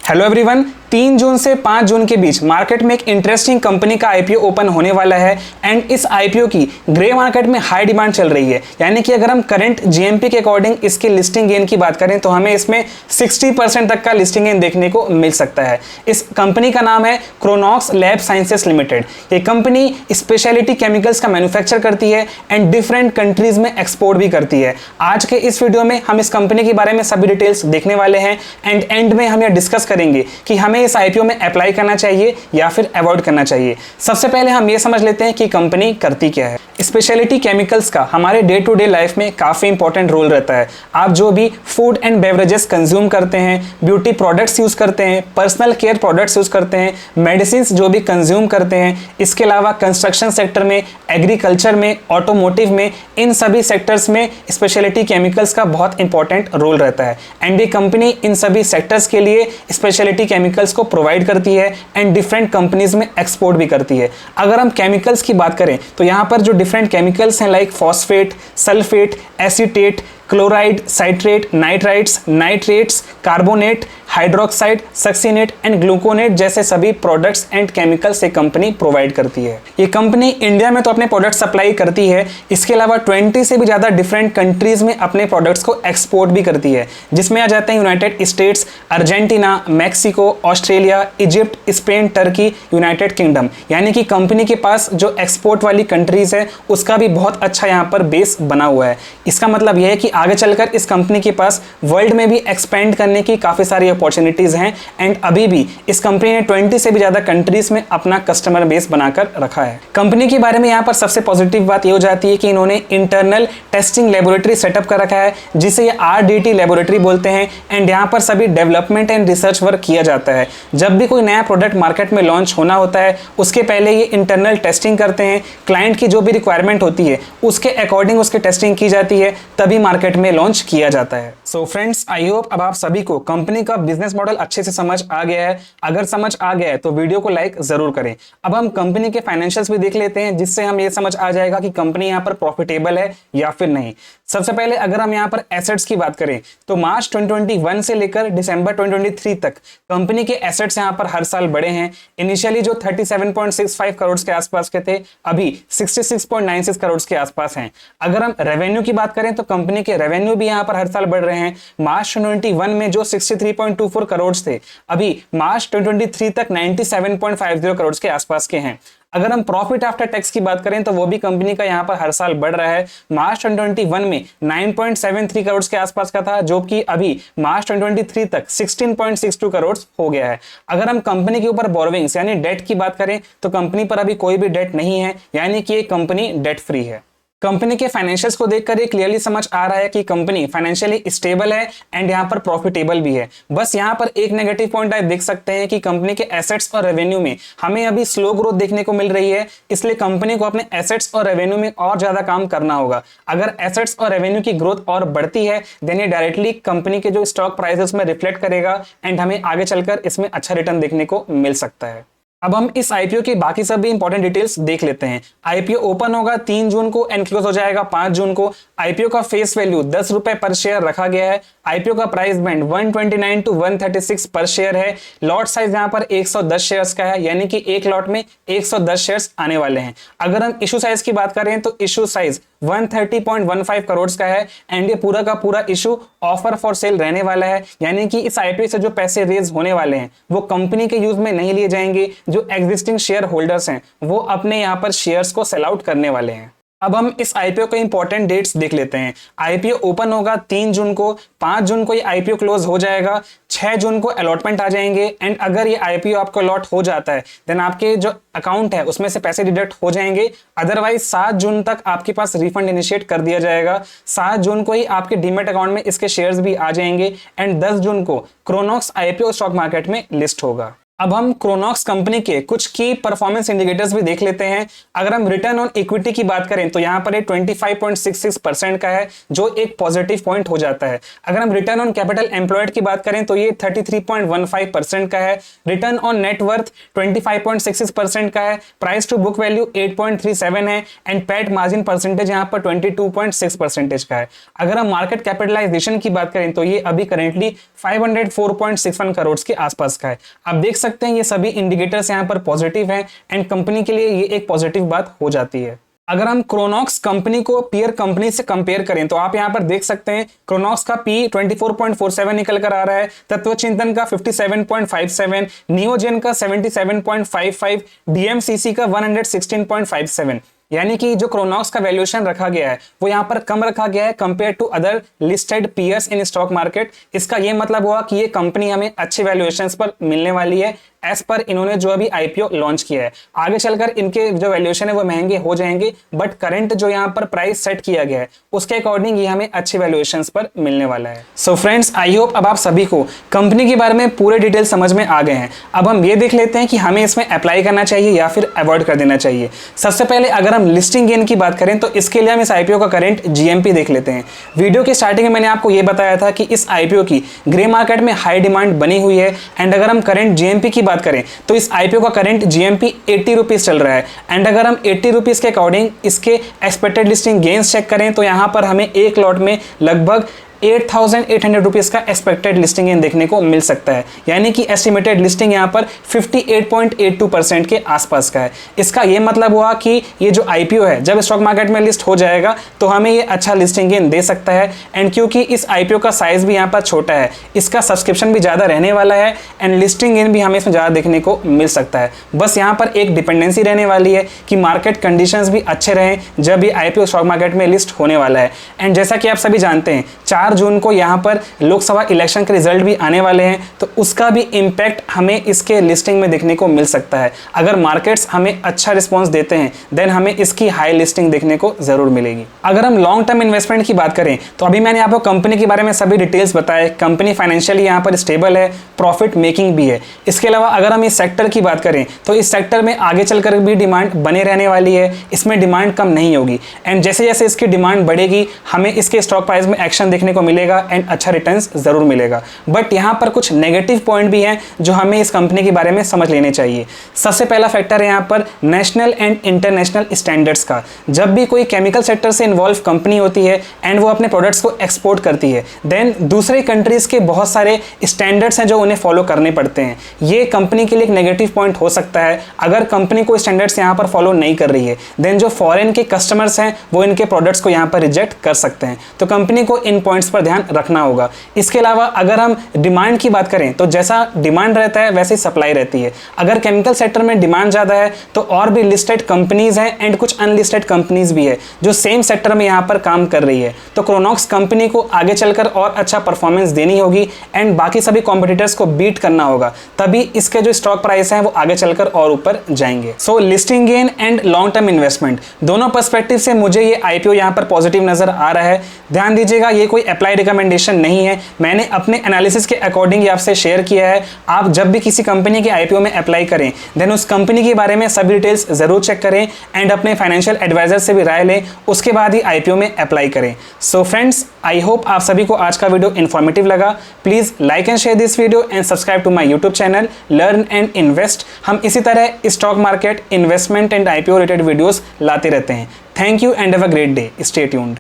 Hello everyone, 3 जून से 5 जून के बीच market में एक इंटरेस्टिंग कंपनी का आईपीओ ओपन होने वाला है एंड इस आईपीओ की ग्रे मार्केट में हाई डिमांड चल रही है। यानी कि अगर हम करंट जीएमपी के अकॉर्डिंग इसके लिस्टिंग गेन की बात करें तो हमें इसमें 60% तक का लिस्टिंग गेन देखने को मिल सकता है। इस कंपनी का नाम है क्रोनॉक्स लैब साइंसेस लिमिटेड। ये कंपनी स्पेशलिटी केमिकल्स का मैन्युफैक्चर करती है एंड डिफरेंट कंट्रीज में एक्सपोर्ट भी करती है। आज के इस वीडियो में हम इस कंपनी के बारे में सभी डिटेल्स देखने वाले हैं एंड एंड में हम यह डिस्कस करेंगे कि हमें इस आईपीओ में अप्लाई करना चाहिए या फिर अवॉइड करना चाहिए। सबसे पहले हम ये समझ लेते हैं कि कंपनी करती क्या है। स्पेशलिटी केमिकल्स का हमारे डे टू डे लाइफ में काफी इंपॉर्टेंट रोल रहता है। आप जो भी फूड एंड बेवरेजेस कंज्यूम करते हैं, ब्यूटी प्रोडक्ट्स यूज करते हैं, पर्सनल केयर प्रोडक्ट्स यूज करते हैं, मेडिसिन जो भी कंज्यूम करते हैं, इसके अलावा कंस्ट्रक्शन सेक्टर में, एग्रीकल्चर में, ऑटोमोटिव में, इन सभी सेक्टर्स में स्पेशलिटी केमिकल्स का बहुत इंपॉर्टेंट रोल रहता है एंड ये कंपनी इन सभी सेक्टर्स के लिए स्पेशलिटी केमिकल्स को प्रोवाइड करती है एंड डिफरेंट कंपनीज में एक्सपोर्ट भी करती है। अगर हम केमिकल्स की बात करें तो यहाँ पर जो डिफरेंट केमिकल्स हैं like phosphate, sulphate, acetate, chloride, citrate, nitrites, nitrates, carbonate, hydroxide, succinate and gluconate जैसे सभी प्रोडक्ट्स एंड केमिकल्स ये कंपनी प्रोवाइड करती है। ये कंपनी इंडिया में तो अपने प्रोडक्ट सप्लाई करती है, इसके अलावा 20 से भी ज़्यादा डिफरेंट कंट्रीज में अपने प्रोडक्ट्स को एक्सपोर्ट भी करती है, जिसमें आ जाते हैं United states, Argentina, Mexico, Australia, Egypt, Spain, Turkey, United kingdom. यानी कि कंपनी के पास जो एक्सपोर्ट वाली कंट्रीज है उसका भी बहुत अच्छा यहाँ पर बेस बना हुआ है। इसका मतलब यह है कि आगे चलकर इस कंपनी के पास वर्ल्ड में भी एक्सपेंड करने की काफी सारी अपॉर्चुनिटीज हैं एंड अभी भी इस कंपनी ने 20 से भी ज्यादा कंट्रीज में अपना कस्टमर बेस बनाकर रखा है। कंपनी के बारे में यहाँ पर सबसे पॉजिटिव बात ये हो जाती है कि इन्होंने इंटरनल टेस्टिंग लेबोरेटरी सेटअप कर रखा है, जिसे ये RDT लेबोरेटरी बोलते हैं एंड यहाँ पर सभी डेवलपमेंट एंड रिसर्च वर्क किया जाता है। जब भी कोई नया प्रोडक्ट मार्केट में लॉन्च होना होता है उसके पहले ये इंटरनल टेस्टिंग करते हैं, क्लाइंट की जो भी रिक्वायरमेंट होती है उसके अकॉर्डिंग उसकी टेस्टिंग की जाती है, तभी मार्केट में लॉन्च किया जाता है। सो फ्रेंड्स, आई होप अब आप सभी को कंपनी का बिजनेस मॉडल अच्छे से समझ आ गया है। अगर समझ आ गया है तो वीडियो को लाइक जरूर करें। अब हम कंपनी के फाइनेंशियल्स भी देख लेते हैं, जिससे हम ये समझ आ जाएगा कि कंपनी यहाँ पर प्रॉफिटेबल है या फिर नहीं। सबसे पहले अगर हम यहाँ पर एसेट्स की बात करें तो मार्च 2021 से लेकर दिसंबर 2023 तक कंपनी के एसेट्स यहाँ पर हर साल बढ़े हैं। इनिशियली जो 37.65 करोड़ के आसपास के थे, अभी 66.96 करोड़ के आसपास हैं। अगर हम रेवेन्यू की बात करें तो कंपनी के रेवेन्यू भी यहाँ पर हर साल बढ़ रहे हैं। मार्च 2021 में जो 63.24 करोड़ थे, अभी मार्च 2023 तक 97.50 करोड़ के आसपास के हैं। अगर हम प्रॉफिट आफ्टर टैक्स की बात करें तो वो भी कंपनी का यहाँ पर हर साल बढ़ रहा है। मार्च 2021 में 9.73 करोड़ के आसपास का था, जो कि अभी मार्च 2023 तक 16.62 करोड़ हो गया है। अगर हम कंपनी के ऊपर बोरोविंग्स यानी डेट की बात करें तो कंपनी पर अभी कोई भी डेट नहीं है, यानी कि ये कंपनी डेट फ्री है। कंपनी के फाइनेंशियल्स को देखकर ये क्लियरली समझ आ रहा है कि कंपनी फाइनेंशियली स्टेबल है एंड यहाँ पर प्रॉफिटेबल भी है। बस यहाँ पर एक नेगेटिव पॉइंट आप देख सकते हैं कि कंपनी के एसेट्स और रेवेन्यू में हमें अभी स्लो ग्रोथ देखने को मिल रही है, इसलिए कंपनी को अपने एसेट्स और रेवेन्यू में और ज्यादा काम करना होगा। अगर एसेट्स और रेवेन्यू की ग्रोथ और बढ़ती है देन ये डायरेक्टली कंपनी के जो स्टॉक प्राइसेस में रिफ्लेक्ट करेगा एंड हमें आगे चलकर इसमें अच्छा रिटर्न देखने को मिल सकता है। अब हम इस आईपीओ की बाकी सभी इंपॉर्टेंट डिटेल्स देख लेते हैं। आईपीओ ओपन होगा 3 जून को एंड क्लोज हो जाएगा 5 जून को। आईपीओ का फेस वैल्यू 10 रुपए पर शेयर रखा गया है। आईपीओ का प्राइस बैंड 129 to 136 पर शेयर है। लॉट साइज यहाँ पर 110 शेयर्स का है, यानी कि एक लॉट में 110 शेयर्स आने वाले हैं। अगर हम इशू साइज की बात करें तो इशू साइज 130.15 करोड़ का है एंड ये पूरा का पूरा इशू ऑफर फॉर सेल रहने वाला है, यानी कि इस आईपीओ से जो पैसे रेज होने वाले हैं वो कंपनी के यूज में नहीं लिए जाएंगे। जो एग्जिस्टिंग शेयर होल्डर्स हैं वो अपने यहाँ पर शेयर्स को सेल आउट करने वाले हैं। अब हम इस आईपीओ के इंपॉर्टेंट डेट्स देख लेते हैं। आईपीओ ओपन होगा 3 जून को, 5 जून को ये आईपीओ क्लोज हो जाएगा, 6 जून को अलॉटमेंट आ जाएंगे एंड अगर ये आईपीओ आपको अलॉट हो जाता है देन आपके जो अकाउंट है उसमें से पैसे डिडक्ट हो जाएंगे। अदरवाइज 7 जून तक आपके पास रिफंड इनिशिएट कर दिया जाएगा। 7 जून को ही आपके डीमेट अकाउंट में इसके शेयर्स भी आ जाएंगे एंड 10 जून को क्रोनॉक्स आईपीओ स्टॉक मार्केट में लिस्ट होगा। अब हम क्रोनॉक्स कंपनी के कुछ की परफॉर्मेंस इंडिकेटर्स भी देख लेते हैं। अगर हम रिटर्न ऑन इक्विटी की बात करें तो यहाँ पर ये 25.66% का है, जो एक पॉजिटिव पॉइंट हो जाता है। अगर हम रिटर्न ऑन कैपिटल एम्प्लॉयड की बात करें तो ये 33.15% का है। रिटर्न ऑन नेट वर्थ 25.66% का है। प्राइस टू बुक वैल्यू 8.37 है एंड पैट मार्जिन परसेंटेज यहाँ पर 22.6% का है। अगर हम मार्केट कैपिटलाइजेशन की बात करें तो ये अभी करेंटली 504.61 करोड़ के आसपास का है। आप देख सकते हैं ये सभी इंडिकेटर्स यहाँ पर पॉजिटिव हैं एंड कंपनी के लिए ये एक पॉजिटिव बात हो जाती है। अगर हम क्रोनॉक्स कंपनी को पीयर कंपनी से कंपेयर करें तो आप यहां पर देख सकते हैं क्रोनॉक्स का पी 24.47 निकल कर आ रहा है, तत्वचिंतन का 57.57, नियोजन का 77.55, डीएमसीसी का 116.57। यानी कि जो क्रोनॉक्स का वैल्यूएशन रखा गया है वो यहाँ पर कम रखा गया है compare to other listed peers in stock market. इसका ये मतलब हुआ कि ये कंपनी हमें अच्छे वैल्यूएशंस पर मिलने वाली है एज पर इन्होंने जो अभी आईपीओ लॉन्च किया है। आगे चलकर इनके जो वैल्यूएशन है वो महंगे हो जाएंगे, बट करंट जो यहाँ पर प्राइस सेट किया गया है उसके अकॉर्डिंग ये हमें अच्छे वैल्यूएशंस पर मिलने वाला है। सो फ्रेंड्स, आई होप अब आप सभी को कंपनी के बारे में पूरे डिटेल समझ में आ गए हैं। अब हम ये देख लेते हैं कि हमें इसमें अप्लाई करना चाहिए या फिर अवॉइड कर देना चाहिए। सबसे पहले अगर हम लिस्टिंग गेन की बात करें तो इसके लिए हम इस आईपीओ का करंट जीएमपी देख लेते हैं। वीडियो के स्टार्टिंग में मैंने आपको ये बताया था कि इस आईपीओ की ग्रे मार्केट में हाई डिमांड बनी हुई है एंड अगर हम करंट जीएमपी की बात करें तो इस आईपीओ का करंट जीएमपी 80 रुपीज चल रहा है एंड अगर हम 80 रुपीज के अकॉर्डिंग इसके एक्सपेक्टेड लिस्टिंग गेन्स चेक करें तो यहां पर हमें एक लॉट में लगभग 8,800 रुपीज का एक्सपेक्टेड लिस्टिंग गेन देखने को मिल सकता है। यानी कि एस्टिमेटेड लिस्टिंग यहां पर 58.82% के आसपास का है। इसका यह मतलब हुआ कि ये जो आईपीओ है जब स्टॉक मार्केट में लिस्ट हो जाएगा तो हमें ये अच्छा लिस्टिंग गेन दे सकता है एंड क्योंकि इस आईपीओ का साइज भी यहाँ पर छोटा है, इसका सब्सक्रिप्शन भी ज़्यादा रहने वाला है एंड लिस्टिंग गेन भी हमें इसमें ज़्यादा देखने को मिल सकता है। बस यहाँ पर एक डिपेंडेंसी रहने वाली है कि मार्केट कंडीशंस भी अच्छे रहें जब ये आईपीओ स्टॉक मार्केट में लिस्ट होने वाला है। एंड जैसा कि आप सभी जानते हैं 4 जून को यहाँ पर लोकसभा इलेक्शन के रिजल्ट भी आने वाले हैं, तो उसका भी इम्पैक्ट हमें इसके लिस्टिंग में देखने को मिल सकता है। अगर मार्केट्स हमें अच्छा रिस्पॉन्स देते हैं देन हमें इसकी हाई लिस्टिंग देखने को जरूर मिलेगी। अगर हम लॉन्ग टर्म इन्वेस्टमेंट की बात करें तो अभी मैंने आपको कंपनी के बारे में सभी डिटेल्स बताए। कंपनी फाइनेंशियली यहाँ पर स्टेबल है, प्रॉफिट मेकिंग भी है। इसके अलावा अगर हम इस सेक्टर की बात करें तो इस सेक्टर में आगे चलकर भी डिमांड बने रहने वाली है, इसमें डिमांड कम नहीं होगी एंड जैसे जैसे इसकी डिमांड बढ़ेगी हमें इसके स्टॉक प्राइस में एक्शन देखने को मिलेगा एंड अच्छा रिटर्न्स जरूर मिलेगा। बट यहां पर कुछ नेगेटिव पॉइंट भी हैं जो हमें इस कंपनी के बारे में समझ लेने चाहिए। सबसे पहला फैक्टर है यहां पर नेशनल एंड इंटरनेशनल स्टैंडर्ड्स का। जब भी कोई केमिकल सेक्टर से इन्वॉल्व कंपनी होती है एंड वो अपने प्रोडक्ट्स को एक्सपोर्ट करती है देन दूसरे कंट्रीज के बहुत सारे स्टैंडर्ड्स हैं जो उन्हें फॉलो करने पड़ते हैं। ये कंपनी के लिए एक नेगेटिव पॉइंट हो सकता है। अगर कंपनी को स्टैंडर्ड्स यहां पर फॉलो नहीं कर रही है देन जो फॉरेन के कस्टमर्स हैं वो इनके प्रोडक्ट्स को यहां पर रिजेक्ट कर सकते हैं। तो कंपनी को इन पॉइंट्स पर ध्यान रखना होगा। इसके अलावा अगर हम डिमांड की बात करें तो जैसा डिमांड रहता है वैसे सप्लाई रहती है। अगर केमिकल सेक्टर में डिमांड ज्यादा है तो और भी लिस्टेड कंपनीज हैं एंड कुछ अनलिस्टेड कंपनीज भी है जो सेम सेक्टर में यहां पर काम कर रही है। तो क्रोनॉक्स कंपनी को आगे चलकर और अच्छा परफॉर्मेंस देनी होगी एंड बाकी सभी कॉम्पिटिटर्स को बीट करना होगा, तभी इसके जो स्टॉक प्राइस हैं वो आगे चलकर और ऊपर जाएंगे। So listing gain and long term investment दोनों पर्सपेक्टिव से मुझे ये आईपीओ यहां पर पॉजिटिव नजर आ रहा है। ध्यान दीजिएगा ये कोई अप्लाई रिकमेंडेशन नहीं है, मैंने अपने एनालिसिस के अकॉर्डिंग ये आपसे शेयर किया है। आप जब भी किसी कंपनी के आईपीओ में अप्लाई करें देन उस कंपनी के बारे में सभी डिटेल्स जरूर चेक करें एंड अपने फाइनेंशियल एडवाइजर से भी राय लें, उसके बाद ही आईपीओ में अप्लाई करें। सो फ्रेंड्स, आई होप आप सभी को आज का वीडियो इन्फॉर्मेटिव लगा। Please like and share this video and subscribe to my YouTube channel learn and invest. हम इसी तरह stock market, investment and IPO related videos लाते रहते हैं। Thank you and have a great day. Stay tuned.